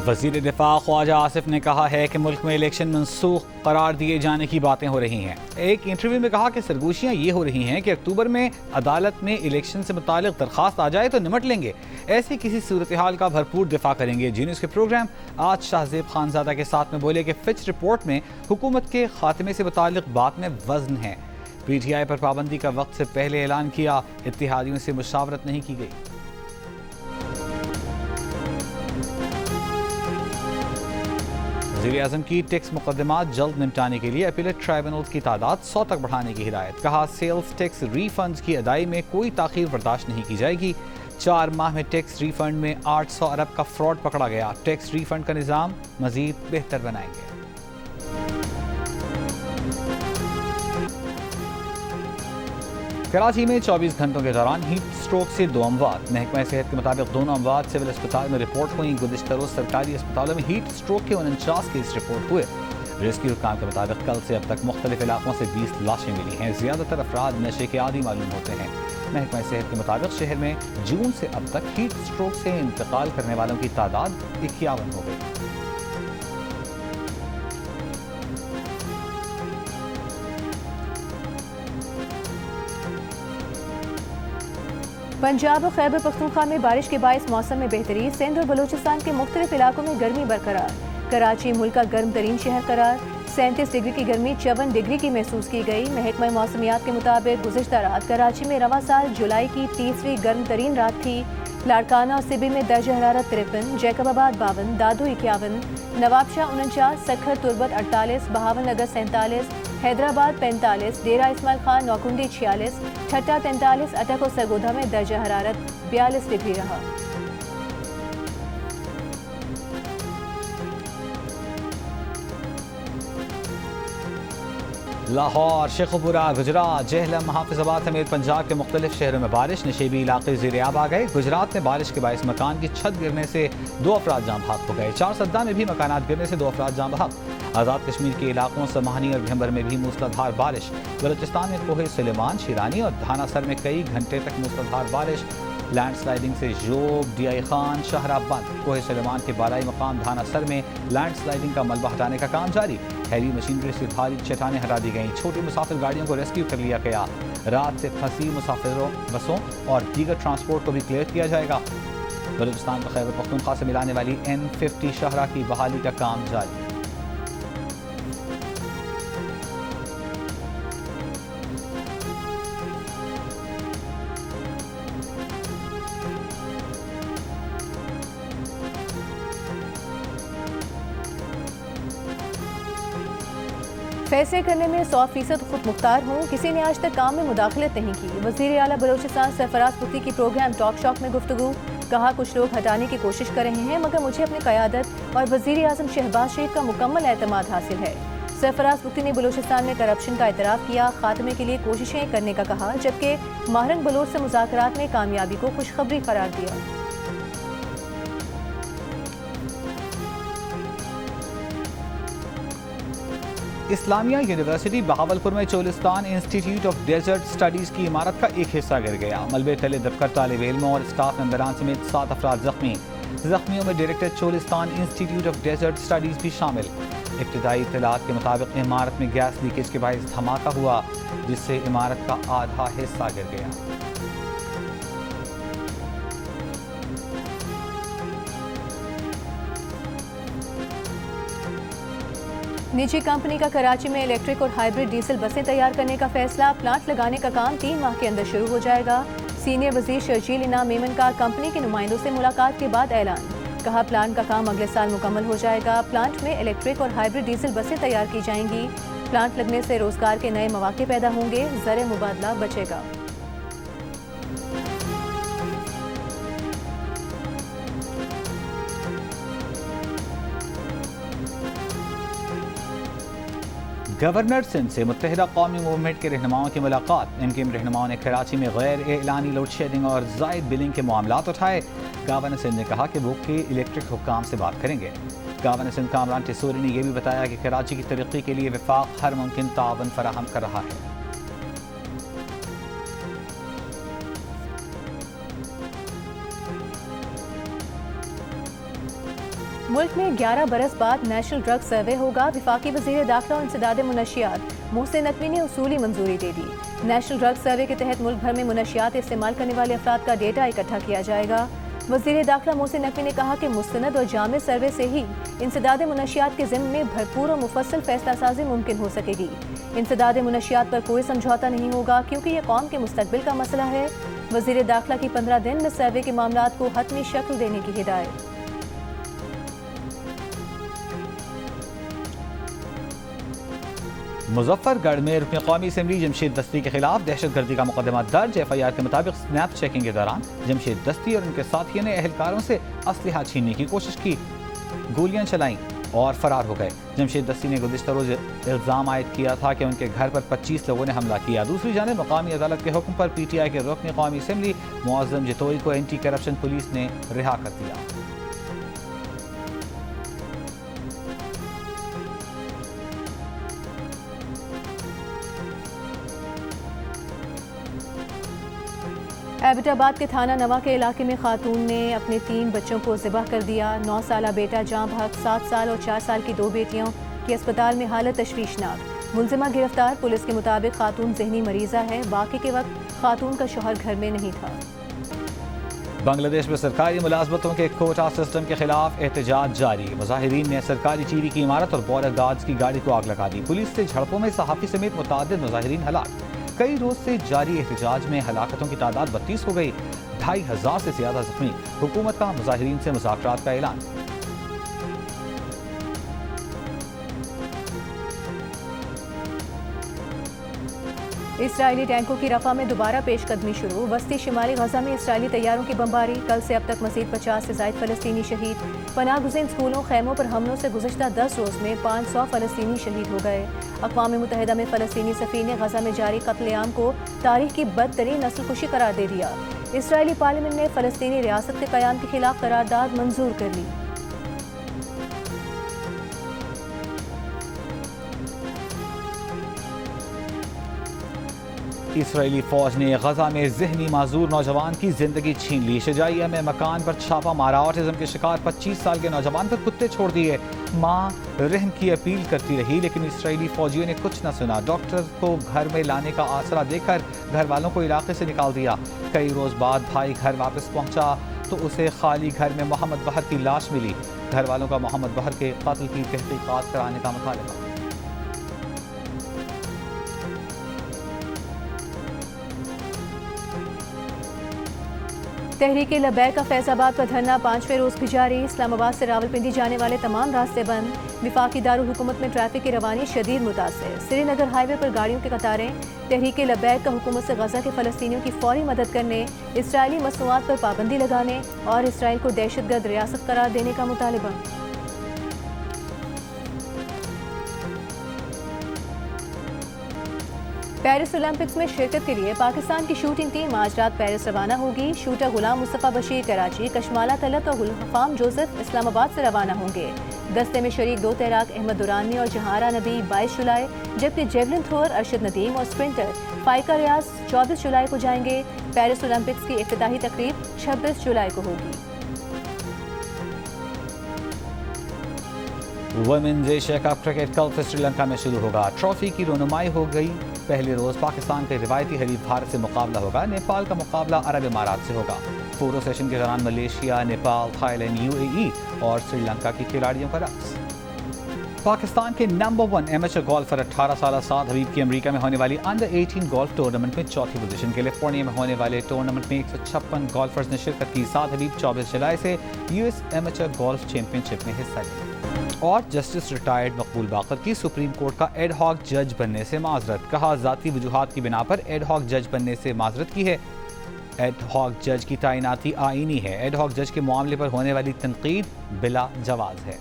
وزیر دفاع خواجہ آصف نے کہا ہے کہ ملک میں الیکشن منسوخ قرار دیے جانے کی باتیں ہو رہی ہیں۔ ایک انٹرویو میں کہا کہ سرگوشیاں یہ ہو رہی ہیں کہ اکتوبر میں عدالت میں الیکشن سے متعلق درخواست آ جائے تو نمٹ لیں گے، ایسی کسی صورتحال کا بھرپور دفاع کریں گے۔ جی نیوز کے پروگرام آج شاہ زیب خانزادہ کے ساتھ میں بولے کہ فچ رپورٹ میں حکومت کے خاتمے سے متعلق بات میں وزن ہے۔ پی ٹی آئی پر پابندی کا وقت سے پہلے اعلان کیا، اتحادیوں سے مشاورت نہیں کی گئی۔ وزیر اعظم کی ٹیکس مقدمات جلد نمٹانے کے لیے اپیلیٹ ٹرائبونلز کی تعداد 100 تک بڑھانے کی ہدایت۔ کہا سیلز ٹیکس ری فنڈز کی ادائی میں کوئی تاخیر برداشت نہیں کی جائے گی۔ 4 ماہ میں ٹیکس ری فنڈ میں 800 ارب کا فراڈ پکڑا گیا۔ ٹیکس ری فنڈ کا نظام مزید بہتر بنائیں گے۔ کراچی میں 24 گھنٹوں کے دوران ہیٹ سٹروک سے 2 اموات۔ محکمہ صحت کے مطابق دونوں اموات سول اسپتال میں رپورٹ ہوئیں۔ گزشتہ روز سرکاری اسپتالوں میں ہیٹ سٹروک کے 49 کیس رپورٹ ہوئے۔ ریسکیو حکام کے مطابق کل سے اب تک مختلف علاقوں سے 20 لاشیں ملی ہیں۔ زیادہ تر افراد نشے کے عادی معلوم ہوتے ہیں۔ محکمہ صحت کے مطابق شہر میں جون سے اب تک ہیٹ سٹروک سے انتقال کرنے والوں کی تعداد 51 ہو گئی۔ پنجاب اور خیبر پختونخوا میں بارش کے باعث موسم میں بہتری۔ سندھ اور بلوچستان کے مختلف علاقوں میں گرمی برقرار۔ کراچی ملک کا گرم ترین شہر قرار۔ 37 ڈگری کی گرمی 54 ڈگری کی محسوس کی گئی۔ محکمہ موسمیات کے مطابق گزشتہ رات کراچی میں رواں سال جولائی کی 30ویں گرم ترین رات تھی۔ لاڑکانہ اور سبی میں درجہ حرارت 53، جیکب آباد 52، دادو 51، نواب شاہ 49، سکھر تربت 48، بہاول نگر 47، حیدرآباد 45، ڈیرہ اسماعیل خان نوکنڈی 46، ٹھٹہ 43، اٹک اور سرگودھا میں درجہ حرارت 42 ڈگری رہا۔ لاہور، شیخوپورہ، گجرات، جہلم، حافظ آباد سمیت پنجاب کے مختلف شہروں میں بارش۔ نشیبی علاقے زیر آب آ گئے۔ گجرات میں بارش کے باعث مکان کی چھت گرنے سے 2 افراد جاں بحق ہو گئے۔ 4 سدہ میں بھی مکانات گرنے سے 2 افراد جاں بحق۔ آزاد کشمیر کے علاقوں سمہانی اور بھمبر میں بھی موسلادھار بارش۔ بلوچستان میں کوہ سلیمان، شیرانی اور دھانا سر میں کئی گھنٹے تک موسلادھار بارش۔ لینڈ سلائیڈنگ سے جوب، ڈی آئی خان، شاہراہ بند۔ کوہ سلیمان کے بالائی مقام دھانا سر میں لینڈ سلائیڈنگ کا ملبہ ہٹانے کا کام جاری۔ ہیوی مشینری سے بھاری چٹانیں ہٹا دی گئیں۔ چھوٹی مسافر گاڑیوں کو ریسکیو کر لیا گیا۔ رات سے پھنسی مسافروں، بسوں اور دیگر ٹرانسپورٹ کو بھی کلیئر کیا جائے گا۔ بلوچستان کو خیبر پختونخوا سے ملانے والی N50 شاہراہ کی بحالی کا کام جاری۔ فیصلے کرنے میں 100% خود مختار ہوں، کسی نے آج تک کام میں مداخلت نہیں کی۔ وزیر اعلیٰ بلوچستان سرفراز پختي کی پروگرام ٹاک شاک میں گفتگو۔ کہا کچھ لوگ ہٹانے کی کوشش کر رہے ہیں مگر مجھے اپنی قیادت اور وزیر اعظم شہباز شریف کا مکمل اعتماد حاصل ہے۔ سرفراز پختي نے بلوچستان میں کرپشن کا اعتراف کیا، خاتمے کے لیے کوششیں کرنے کا کہا، جبکہ ماہرنگ بلوچ سے مذاکرات میں کامیابی کو خوشخبری قرار دیا۔ اسلامیہ یونیورسٹی بہاولپور میں Cholistan institute of desert studies کی عمارت کا ایک حصہ گر گیا۔ ملبے تلے دبکر طالب علموں اور اسٹاف ممبران سمیت 7 افراد زخمی۔ زخمیوں میں director Cholistan institute of desert studies بھی شامل۔ ابتدائی اطلاعات کے مطابق عمارت میں گیس لیکیج کے باعث دھماکہ ہوا جس سے عمارت کا آدھا حصہ گر گیا۔ نجی کمپنی کا کراچی میں الیکٹرک اور ہائیبرڈ ڈیزل بسیں تیار کرنے کا فیصلہ۔ پلانٹ لگانے کا کام 3 ماہ کے اندر شروع ہو جائے گا۔ سینئر وزیر شرجیل انعام میمن کا کمپنی کے نمائندوں سے ملاقات کے بعد اعلان۔ کہا پلانٹ کا کام اگلے سال مکمل ہو جائے گا۔ پلانٹ میں الیکٹرک اور ہائیبرڈ ڈیزل بسیں تیار کی جائیں گی۔ پلانٹ لگنے سے روزگار کے نئے مواقع پیدا ہوں گے، زر مبادلہ بچے گا۔ گورنر سندھ سے متحدہ قومی موومنٹ کے رہنماؤں کی ملاقات۔ MKM رہنماؤں نے کراچی میں غیر اعلانی لوڈ شیڈنگ اور زائد بلنگ کے معاملات اٹھائے۔ گورنر سندھ نے کہا کہ وہ الیکٹرک حکام سے بات کریں گے۔ گورنر سندھ کامران ٹیسوری نے یہ بھی بتایا کہ کراچی کی ترقی کے لیے وفاق ہر ممکن تعاون فراہم کر رہا ہے۔ मुल्क में 11 बरस बाद नेशनल ड्रग सर्वे होगा। वफाकी वज़ीर दाखिला और इंसदाद मुनशियात मोहसिन नकवी ने उसूली मंजूरी दे दी। नेशनल ड्रग सर्वे के तहत मुल्क भर में मुनशियात इस्तेमाल करने वाले अफराद का डेटा इकट्ठा किया जाएगा। वज़ीर दाखिला मोहसिन नकवी ने कहा कि मुस्तनद और जामे सर्वे से ही इंसदाद मुनशियात के ज़िम्मे में भरपूर और मुफस्सल फैसला साजी मुमकिन हो सकेगी। इंसदाद मुनशियात पर कोई समझौता नहीं होगा क्योंकि ये कौम के मुस्तकबिल का मसला है। वज़ीर दाखिला की 15 दिन में सर्वे के मामलात को हतमी शक्ल देने की हिदायत। मुजफ्फरगढ़ में रुकन कौमी असम्बली जमशेद दस्ती के खिलाफ दहशतगर्दी का मुकदमा दर्ज। FIR के मुताबिक स्नैप चेकिंग के दौरान जमशेद दस्ती और उनके साथियों ने अहलकारों से असलहा छीनने की कोशिश की, गोलियां चलाईं और फरार हो गए। जमशेद दस्ती ने गुज़िश्ता रोज इल्ज़ाम आयद किया था कि उनके घर पर 25 लोगों ने हमला किया। दूसरी जानिब मकामी अदालत के हुक्म पर PTI के रुकन कौमी असम्बली मुअज़्ज़म जतोई को एंटी करप्शन पुलिस ने रिहा कर दिया। एबटाबाद के थाना नवा के इलाके में खातून ने अपने 3 बच्चों को ज़िबह कर दिया। 9 साला बेटा जाँ बहक, 7 साल और 4 साल की 2 बेटियों की अस्पताल में हालत तशवीशनाक। मुलजिमा गिरफ्तार। पुलिस के मुताबिक खातून ज़हनी मरीज़ा है। वाक़े के वक्त खातून का शौहर घर में नहीं था। बांग्लादेश में सरकारी मुलाजमतों के कोटा सिस्टम के खिलाफ एहतजाज जारी। मुजाहिरीन ने सरकारी चीरी की इमारत और बॉर्डर गार्ड्स की गाड़ी को आग लगा दी। पुलिस से झड़पों में सहाफ़ी समेत मुतअद्दिद मुजाहिरीन हलाक। कई रोज से जारी एहतजाज में हलाकतों की तादाद 32 हो गई। 2500 से ज्यादा जख्मी। हुकूमत का मुजाहिरीन से मुज़ाकरात का ऐलान। इसराइली टैंकों की रफ़ा में दोबारा पेशकदमी शुरू। वस्ती शिमाली गजा में इसराइली तैयारों की बमबारी। कल से अब तक मज़ीद 50 से ज़ायद फ़लस्तीनी शहीद। पनाह गुज़ीन स्कूलों खैमों पर हमलों से गुज़श्ता 10 रोज़ में 500 फ़लस्तीनी शहीद हो गए। अक़वाम मुत्तहिदा में फ़लस्तीनी सफ़ीर ने गजा में जारी कत्लेआम को तारीख़ की बदतरीन नस्लकुशी करार दे दिया। इसराइली पार्लियामेंट ने फ़लस्तीनी रियासत के क़याम के खिलाफ करारदाद मंजूर कर ली। इसराइली फौज ने गजा में ज़हनी माजूर नौजवान की जिंदगी छीन ली। शजाइया में मकान पर छापा मारा। ऑटिज्म के शिकार 25 साल के नौजवान पर कुत्ते छोड़ दिए। माँ रहम की अपील करती रही लेकिन इसराइली फौजियों ने कुछ न सुना। डॉक्टर को घर में लाने का आसरा देकर घर वालों को इलाके से निकाल दिया। कई रोज बाद भाई घर वापस पहुंचा तो उसे खाली घर में मोहम्मद बहर की लाश मिली। घर वालों का मोहम्मद बहर के कत्ल की तहकीकात कराने का मुतालबा। तहरीके लबैक का फैज़ाबाद पर धरना 5वें रोज़ भी जारी। इस्लामाबाद से रावलपिंडी जाने वाले तमाम रास्ते बंद। विफाकी दारुल हुकूमत में ट्रैफिक की रवानी शदीद मुतासिर। श्रीनगर हाईवे पर गाड़ियों की कतारें। तहरीके लबैक का हुकूमत से गजा के फ़लस्तीनियों की फौरी मदद करने, इसराइली मसनूआत पर पाबंदी लगाने और इसराइल को दहशतगर्द रियासत करार देने का मुतालबा। पेरिस ओलंपिक्स में शिरकत के लिए पाकिस्तान की शूटिंग टीम आज रात पेरिस रवाना होगी। शूटर गुलाम मुस्तफ़ा बशीर कराची, कशमाला तलत और गुलफाम जोसेफ इस्लामाबाद से रवाना होंगे। दस्ते में शरीक 2 तैराक अहमद दुरानी और जहारा नबी 22 जुलाई, जबकि जेवलिन थ्रोअर अरशद नदीम और स्प्रिंटर फाइका रियाज 24 जुलाई को जाएंगे। पेरिस ओलंपिक्स की इफ्तिताही तकरीब 26 जुलाई को होगी। वुमेन्स एशिया कप क्रिकेट कल से श्रीलंका में शुरू होगा। ट्रॉफी की रोनुमाई हो गई। पहले रोज पाकिस्तान के रिवायती हरीफ भारत से मुकाबला होगा। नेपाल का मुकाबला अरब इमारात से होगा। फोटो सेशन के दौरान मलेशिया, नेपाल, थाईलैंड, UAE और श्रीलंका की खिलाड़ियों का रक्स। पाकिस्तान के नंबर 1 एमेचर गोल्फर 18 साल साद हबीब की अमेरिका में होने वाली अंडर 18 गोल्फ टूर्नामेंट में चौथी पोजीशन। कैलिफोर्निया में होने वाले टूर्नामेंट में 156 गोल्फर्स ने शिरकत की। साद हबीब 24 जुलाई से US एमेचर गोल्फ चैंपियनशिप में हिस्सा लेंगे। और जस्टिस रिटायर्ड मकबूल बाकर की सुप्रीम कोर्ट का एड हॉक जज बनने से माजरत। कहा ज़ाती वजूहात की बिना पर एड हॉक जज बनने से माजरत की है। एड हॉक जज की तैनाती आईनी है। एड हॉक जज के मामले पर होने वाली तनकीद बिला जवाज है।